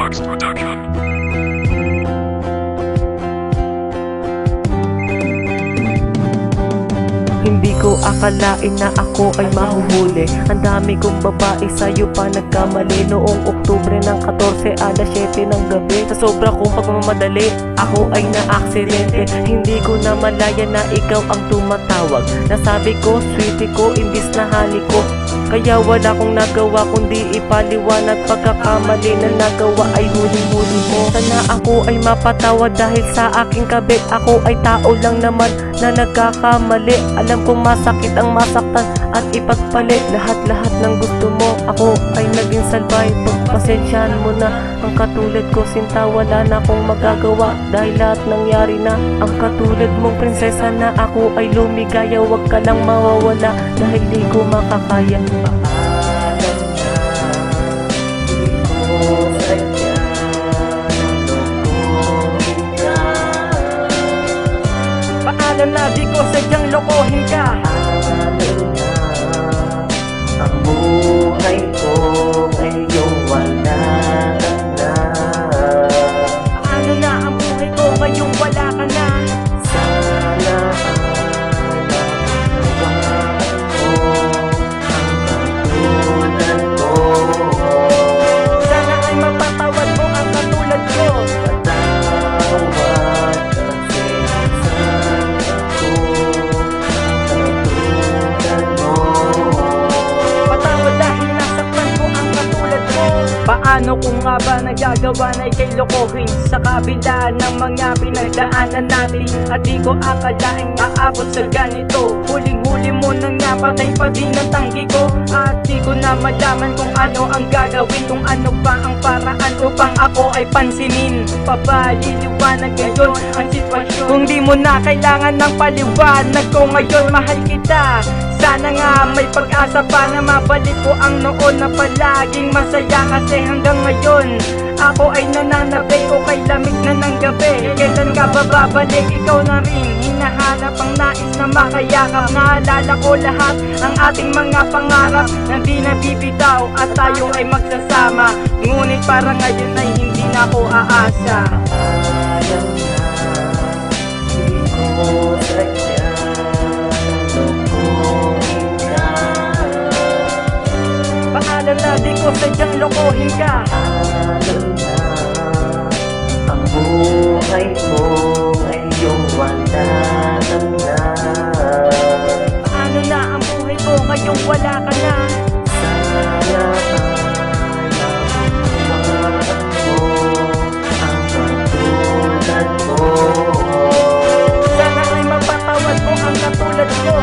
Fox Production. Hindi ko akalain na ako ay mahuhuli. Ang dami kong babae, sa'yo pa nagkamali. Noong Oktubre ng 14, alas 7 ng gabi, sa sobra kong pagmamadali, ako ay na-aksidente. Hindi ko na malaya na ikaw ang tumatawag. Nasabi ko, sweetie ko, imbis na hali ko. Kaya wala kong nagawa kundi ipaliwanag. Pagkakamali na nagawa ay huli-huli mo. Sana ako ay mapatawad dahil sa aking kabit. Ako ay tao lang naman na nagkakamali. Alam kong masakit ang masaktan at ipagpalit lahat-lahat ng gusto mo. Ako ay naging salbay, pagpasensyahan mo na. Ang katulad ko sinta, wala na akong magagawa dahil lahat nangyari na. Ang katulad mong prinsesa na ako ay lumigaya. Huwag ka lang mawawala dahil di ko makakaya. Paalam na, di ko sadyang lokohin ka. Ang buhay ko ngayong wala ka na. Paano na ang buhay ko ngayong wala ka na? Sana Sana ay mapatawad mo ang katulad ko. Patawad dahil nasaktan ko ang katulad mo. Paano kung nga ba nagagawa na ikay lokohin sa kabila ng mga pinagdaanan natin? At di ko akalaing aabot sa ganito. Huling-huli mo nang napatay pa din ang tanggi ko. At di ko na malaman kung ano ang gagawin, kung ano pa ang paraan upang ako ay pansinin. Papaliliwanag ngayon ang sitwasyon. Kung di mo na kailangan ng paliwanag ko ngayon, mahal kita. Sana nga may pag-asa pa na mabalik ko ang noon na palaging masaya. Kasi hanggang ngayon ako ay nananabik o kay lamig na ng gabi. Kailan ka ba babalik? Ikaw na rin hinahanap ang nais na makayakap. Naalala ko lahat ang ating mga pangarap na di nabibitaw at tayo ay magsasama. Ngunit parang ngayon ay hindi na ako aasa. alam na, di ko sadya lokohin ka. Paalam na, di ko sadyang lokohin ka. Alam na, ang buhay ko ngayong wala ka na. Paano na ang buhay ko ngayong wala ka na? Sana Sana ay mapatawad mo ang katulad ko.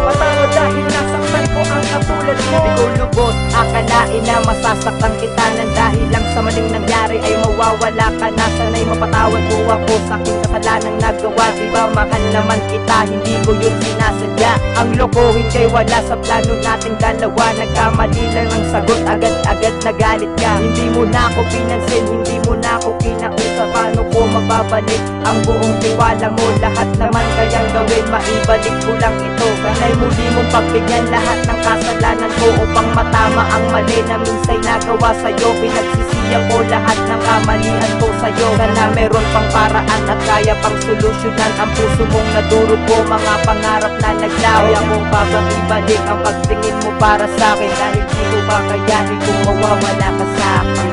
Patawad dahil nasaktan ko ang katulad mo. Di ko lubos akalain na masasaktan kita nang dahil lang sa maling nangyari ay mawawala ka na. Sana'y mapatawad mo ako sa aking kasalanang nagawa. Diba mahal naman kita, hindi ko yun sinasadya. Ang lokohin kay wala sa plano nating dalawa. Nagkamali lang ng sagot, agad-agad nagalit ka. Hindi mo na ako pinansin, hindi mo na ako kinausap. Paano ko mababalik ang buong tiwala mo? Lahat naman kayang gawin, maibalik ko lang ito. Sana'y muli mong pagbigyan lahat ng kasalanan ko upang matama ang mali na minsay nagawa sa'yo. Pinagsisiyang ko lahat ng kamalian ko sa'yo. Sana meron pang paraan at kaya pang solusyonan ang puso mong nadurugo. Mga pangarap na naglaho, kaya mo ba bang ibalik ang pagtingin mo para sa'kin? Dahil di ko ba kayanin kung mawawala ka sa'kin?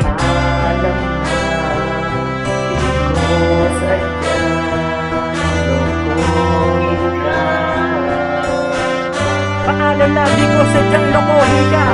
alam na, di ko sadya lokohin ka. Paalam na, di ko sadyang lokohin ka.